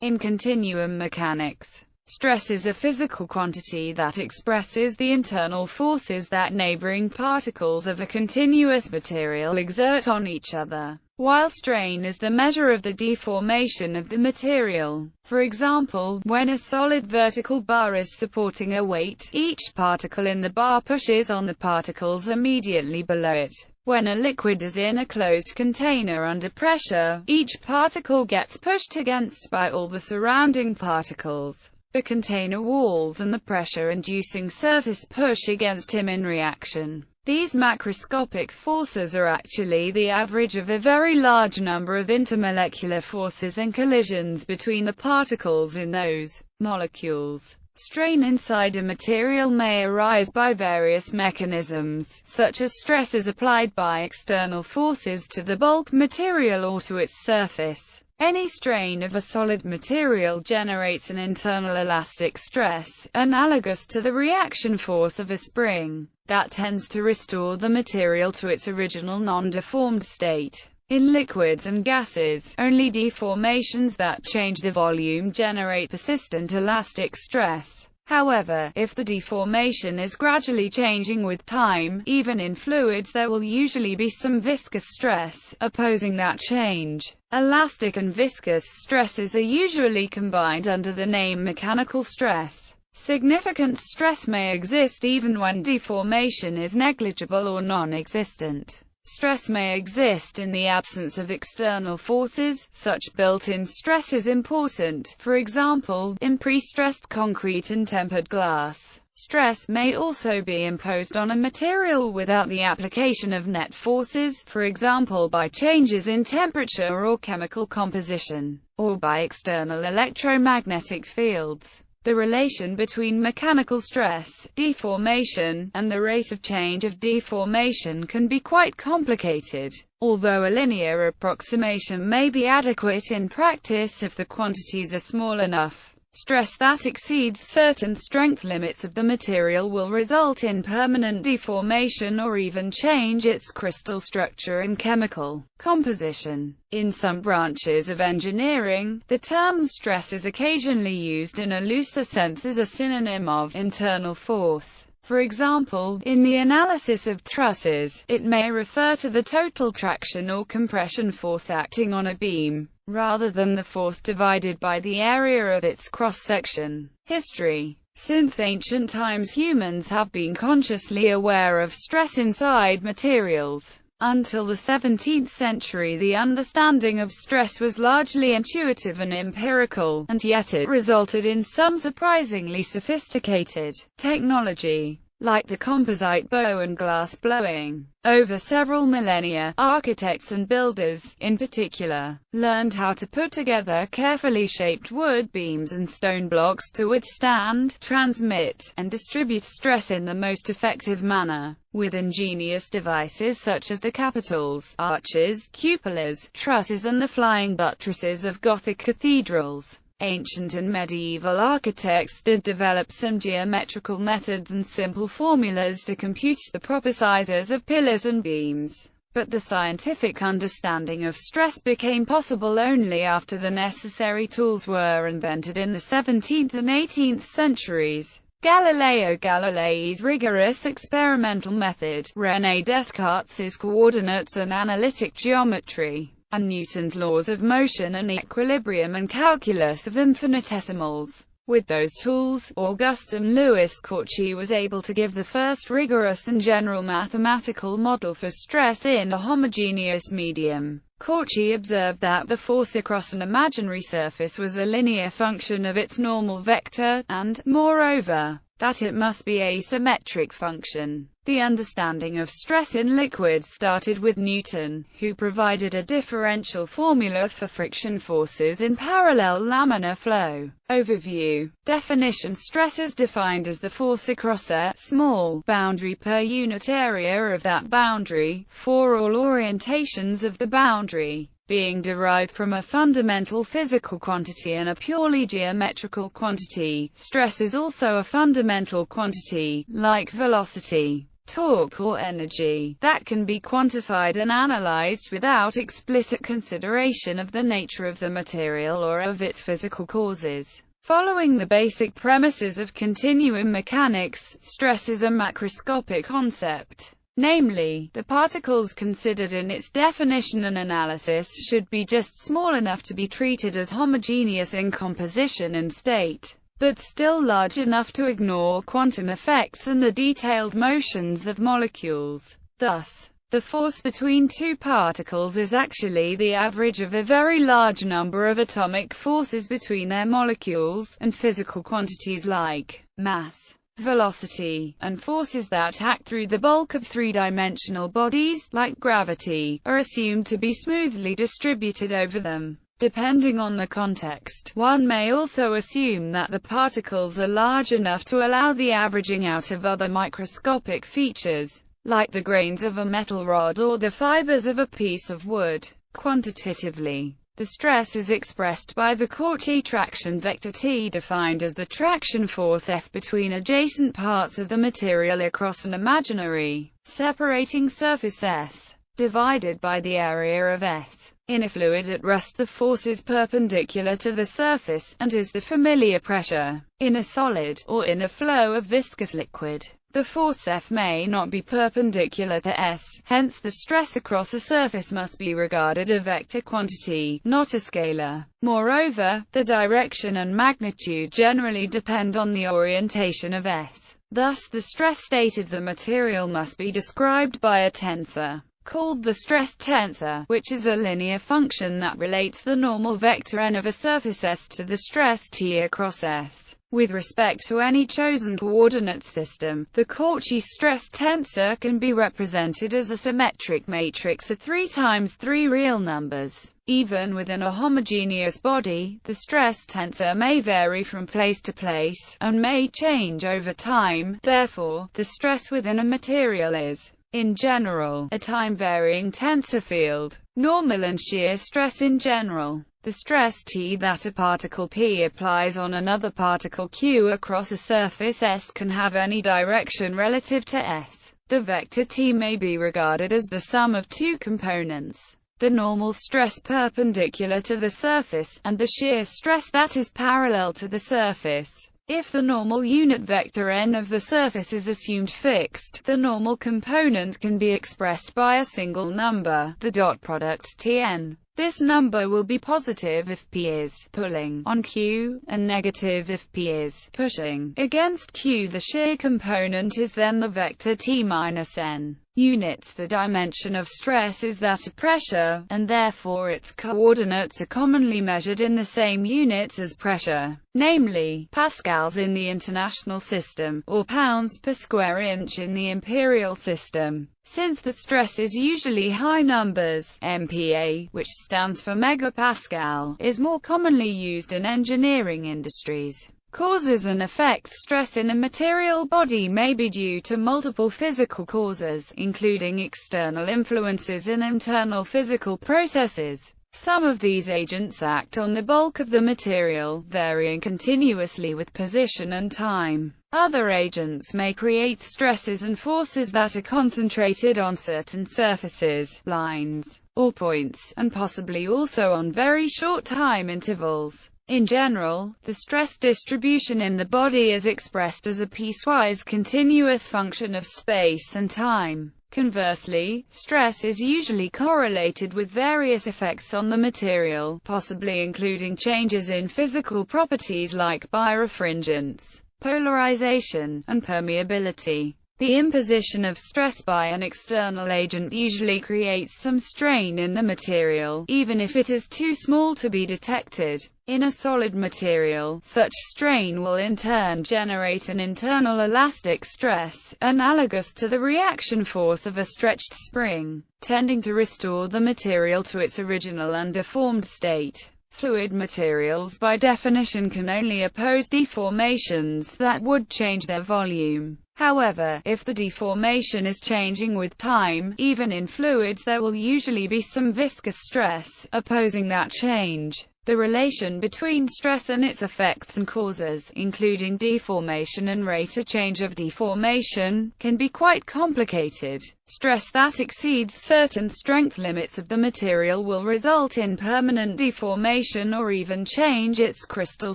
In continuum mechanics, stress is a physical quantity that expresses the internal forces that neighboring particles of a continuous material exert on each other, while strain is the measure of the deformation of the material. For example, when a solid vertical bar is supporting a weight, each particle in the bar pushes on the particles immediately below it. When a liquid is in a closed container under pressure, each particle gets pushed against by all the surrounding particles. The container walls and the pressure-inducing surface push against him in reaction. These macroscopic forces are actually the average of a very large number of intermolecular forces and collisions between the particles in those molecules. Strain inside a material may arise by various mechanisms, such as stresses applied by external forces to the bulk material or to its surface. Any strain of a solid material generates an internal elastic stress, analogous to the reaction force of a spring, that tends to restore the material to its original non-deformed state. In liquids and gases, only deformations that change the volume generate persistent elastic stress. However, if the deformation is gradually changing with time, even in fluids there will usually be some viscous stress, opposing that change. Elastic and viscous stresses are usually combined under the name mechanical stress. Significant stress may exist even when deformation is negligible or non-existent. Stress may exist in the absence of external forces. Such built-in stress is important, for example, in pre-stressed concrete and tempered glass. Stress may also be imposed on a material without the application of net forces, for example by changes in temperature or chemical composition, or by external electromagnetic fields. The relation between mechanical stress, deformation, and the rate of change of deformation can be quite complicated, although a linear approximation may be adequate in practice if the quantities are small enough. Stress that exceeds certain strength limits of the material will result in permanent deformation or even change its crystal structure and chemical composition. In some branches of engineering, the term stress is occasionally used in a looser sense as a synonym of internal force. For example, in the analysis of trusses, it may refer to the total traction or compression force acting on a beam, rather than the force divided by the area of its cross-section. History. Since ancient times humans have been consciously aware of stress inside materials. Until the 17th century the understanding of stress was largely intuitive and empirical, and yet it resulted in some surprisingly sophisticated technology, like the composite bow and glass blowing. Over several millennia, architects and builders, in particular, learned how to put together carefully shaped wood beams and stone blocks to withstand, transmit, and distribute stress in the most effective manner, with ingenious devices such as the capitals, arches, cupolas, trusses and the flying buttresses of Gothic cathedrals. Ancient and medieval architects did develop some geometrical methods and simple formulas to compute the proper sizes of pillars and beams. But the scientific understanding of stress became possible only after the necessary tools were invented in the 17th and 18th centuries. Galileo Galilei's rigorous experimental method, René Descartes' coordinates and analytic geometry, and Newton's laws of motion and equilibrium and calculus of infinitesimals. With those tools, Augustin Louis Cauchy was able to give the first rigorous and general mathematical model for stress in a homogeneous medium. Cauchy observed that the force across an imaginary surface was a linear function of its normal vector, and, moreover, that it must be a symmetric function. The understanding of stress in liquids started with Newton, who provided a differential formula for friction forces in parallel laminar flow. Overview. Definition. Stress is defined as the force across a small boundary per unit area of that boundary, for all orientations of the boundary, being derived from a fundamental physical quantity and a purely geometrical quantity. Stress is also a fundamental quantity, like velocity. torque or energy, that can be quantified and analyzed without explicit consideration of the nature of the material or of its physical causes. Following the basic premises of continuum mechanics, stress is a macroscopic concept. Namely, the particles considered in its definition and analysis should be just small enough to be treated as homogeneous in composition and state, but still large enough to ignore quantum effects and the detailed motions of molecules. Thus, the force between two particles is actually the average of a very large number of atomic forces between their molecules, and physical quantities like mass, velocity, and forces that act through the bulk of three-dimensional bodies, like gravity, are assumed to be smoothly distributed over them. Depending on the context, one may also assume that the particles are large enough to allow the averaging out of other microscopic features, like the grains of a metal rod or the fibers of a piece of wood. Quantitatively, the stress is expressed by the Cauchy traction vector T, defined as the traction force F between adjacent parts of the material across an imaginary, separating surface S, divided by the area of S. In a fluid at rest, the force is perpendicular to the surface, and is the familiar pressure. In a solid, or in a flow of viscous liquid, the force F may not be perpendicular to S, hence the stress across a surface must be regarded a vector quantity, not a scalar. Moreover, the direction and magnitude generally depend on the orientation of S. Thus, the stress state of the material must be described by a tensor, called the stress tensor, which is a linear function that relates the normal vector n of a surface S to the stress T across S. With respect to any chosen coordinate system, the Cauchy stress tensor can be represented as a symmetric matrix of 3 times 3 real numbers. Even within a homogeneous body, the stress tensor may vary from place to place, and may change over time. Therefore, the stress within a material is, in general, a time-varying tensor field. Normal and shear stress in general. The stress T that a particle P applies on another particle Q across a surface S can have any direction relative to S. The vector T may be regarded as the sum of two components: the normal stress perpendicular to the surface, and the shear stress that is parallel to the surface. If the normal unit vector n of the surface is assumed fixed, the normal component can be expressed by a single number, the dot product Tn. This number will be positive if P is pulling on Q, and negative if P is pushing against Q. The shear component is then the vector T minus n. Units. The dimension of stress is that of pressure, and therefore its coordinates are commonly measured in the same units as pressure, namely, pascals in the international system, or pounds per square inch in the imperial system. Since the stress is usually high numbers, MPa, which stands for megapascal, is more commonly used in engineering industries. Causes and effects. Stress in a material body may be due to multiple physical causes, including external influences and internal physical processes. Some of these agents act on the bulk of the material, varying continuously with position and time. Other agents may create stresses and forces that are concentrated on certain surfaces, lines, or points, and possibly also on very short time intervals. In general, the stress distribution in the body is expressed as a piecewise continuous function of space and time. Conversely, stress is usually correlated with various effects on the material, possibly including changes in physical properties like birefringence, polarization, and permeability. The imposition of stress by an external agent usually creates some strain in the material, even if it is too small to be detected. In a solid material, such strain will in turn generate an internal elastic stress, analogous to the reaction force of a stretched spring, tending to restore the material to its original undeformed state. Fluid materials by definition can only oppose deformations that would change their volume. However, if the deformation is changing with time, even in fluids there will usually be some viscous stress opposing that change. The relation between stress and its effects and causes, including deformation and rate of change of deformation, can be quite complicated. Stress that exceeds certain strength limits of the material will result in permanent deformation or even change its crystal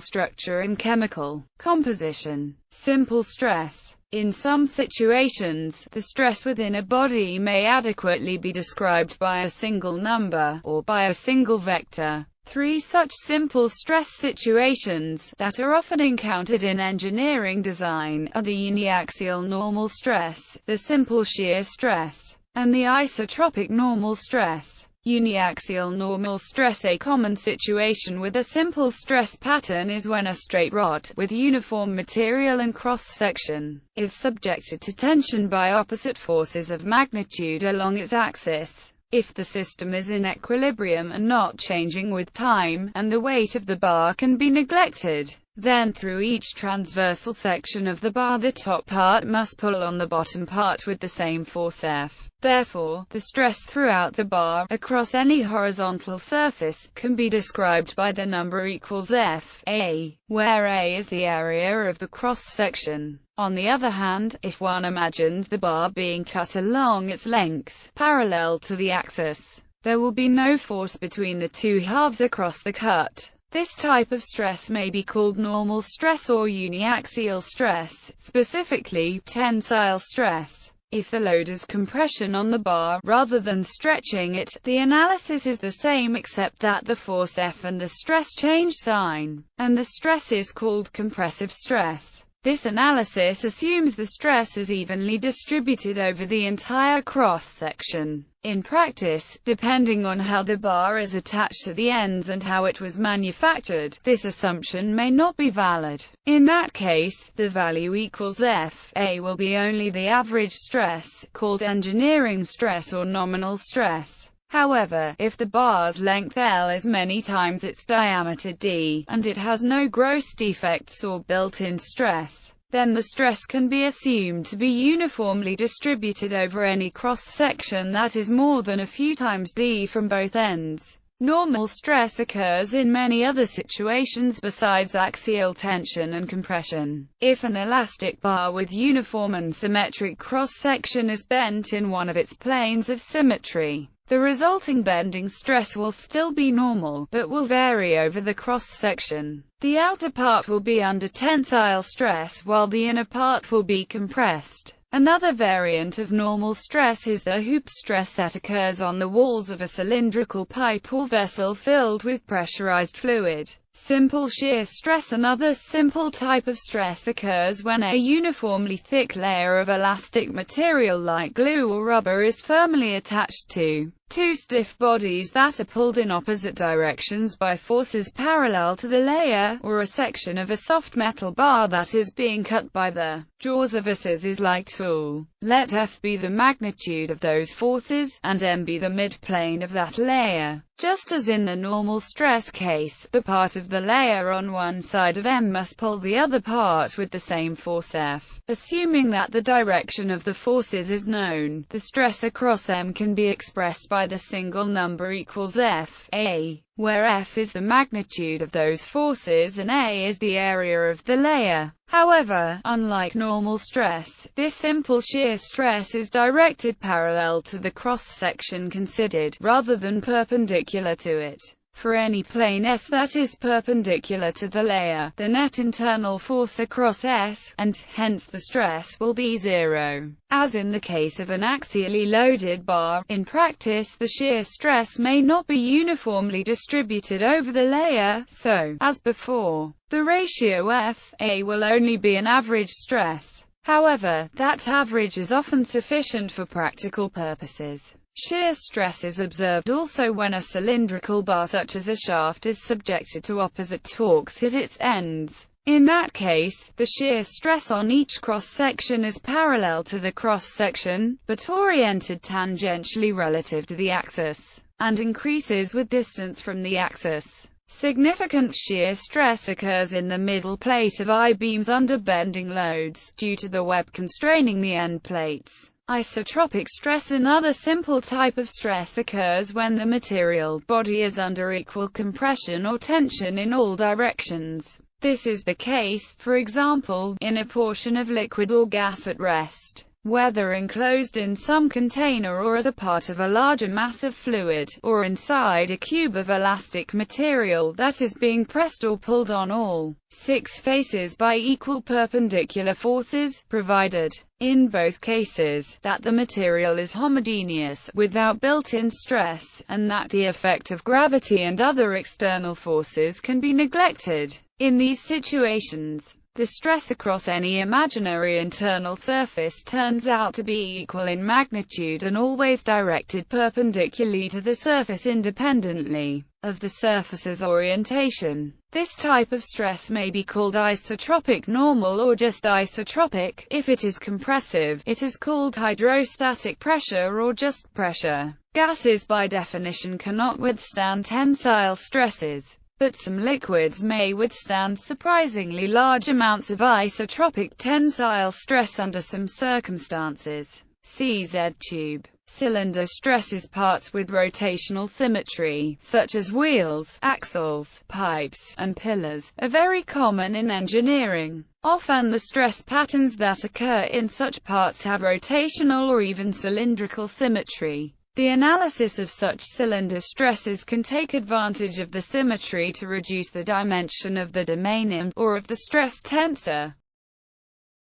structure and chemical composition. Simple stress. In some situations, the stress within a body may adequately be described by a single number, or by a single vector. Three such simple stress situations, that are often encountered in engineering design, are the uniaxial normal stress, the simple shear stress, and the isotropic normal stress. Uniaxial normal stress. A common situation with a simple stress pattern is when a straight rod, with uniform material and cross-section, is subjected to tension by opposite forces of magnitude along its axis. If the system is in equilibrium and not changing with time, and the weight of the bar can be neglected, then through each transversal section of the bar the top part must pull on the bottom part with the same force F. Therefore, the stress throughout the bar, across any horizontal surface, can be described by the number equals F, A, where A is the area of the cross-section. On the other hand, if one imagines the bar being cut along its length, parallel to the axis, there will be no force between the two halves across the cut. This type of stress may be called normal stress or uniaxial stress, specifically, tensile stress. If the load is compression on the bar, rather than stretching it, the analysis is the same except that the force F and the stress change sign, and the stress is called compressive stress. This analysis assumes the stress is evenly distributed over the entire cross-section. In practice, depending on how the bar is attached to the ends and how it was manufactured, this assumption may not be valid. In that case, the value equals F, A will be only the average stress, called engineering stress or nominal stress. However, if the bar's length L is many times its diameter d, and it has no gross defects or built-in stress, then the stress can be assumed to be uniformly distributed over any cross-section that is more than a few times d from both ends. Normal stress occurs in many other situations besides axial tension and compression. If an elastic bar with uniform and symmetric cross-section is bent in one of its planes of symmetry, the resulting bending stress will still be normal, but will vary over the cross-section. The outer part will be under tensile stress, while the inner part will be compressed. Another variant of normal stress is the hoop stress that occurs on the walls of a cylindrical pipe or vessel filled with pressurized fluid. Simple shear stress. Another simple type of stress occurs when a uniformly thick layer of elastic material like glue or rubber is firmly attached to two stiff bodies that are pulled in opposite directions by forces parallel to the layer, or a section of a soft metal bar that is being cut by the jaws of a scissors-like tool. Let F be the magnitude of those forces, and M be the midplane of that layer. Just as in the normal stress case, the part of the layer on one side of M must pull the other part with the same force F. Assuming that the direction of the forces is known, the stress across M can be expressed by the single number equals F, A, where F is the magnitude of those forces and A is the area of the layer. However, unlike normal stress, this simple shear stress is directed parallel to the cross-section considered, rather than perpendicular to it. For any plane S that is perpendicular to the layer, the net internal force across S, and hence the stress, will be zero. As in the case of an axially loaded bar, in practice the shear stress may not be uniformly distributed over the layer, so, as before, the ratio F/A will only be an average stress. However, that average is often sufficient for practical purposes. Shear stress is observed also when a cylindrical bar such as a shaft is subjected to opposite torques at its ends. In that case, the shear stress on each cross-section is parallel to the cross-section, but oriented tangentially relative to the axis, and increases with distance from the axis. Significant shear stress occurs in the middle plate of I-beams under bending loads, due to the web constraining the end plates. Isotropic stress, another simple type of stress, occurs when the material body is under equal compression or tension in all directions. This is the case, for example, in a portion of liquid or gas at rest, whether enclosed in some container or as a part of a larger mass of fluid, or inside a cube of elastic material that is being pressed or pulled on all six faces by equal perpendicular forces, provided, in both cases, that the material is homogeneous, without built-in stress, and that the effect of gravity and other external forces can be neglected. In these situations, the stress across any imaginary internal surface turns out to be equal in magnitude and always directed perpendicularly to the surface independently of the surface's orientation. This type of stress may be called isotropic normal or just isotropic. If it is compressive, it is called hydrostatic pressure or just pressure. Gases by definition cannot withstand tensile stresses, but some liquids may withstand surprisingly large amounts of isotropic tensile stress under some circumstances. Z-tube. Cylinder stresses, parts with rotational symmetry, such as wheels, axles, pipes, and pillars, are very common in engineering. Often the stress patterns that occur in such parts have rotational or even cylindrical symmetry. The analysis of such cylinder stresses can take advantage of the symmetry to reduce the dimension of the domain or of the stress tensor.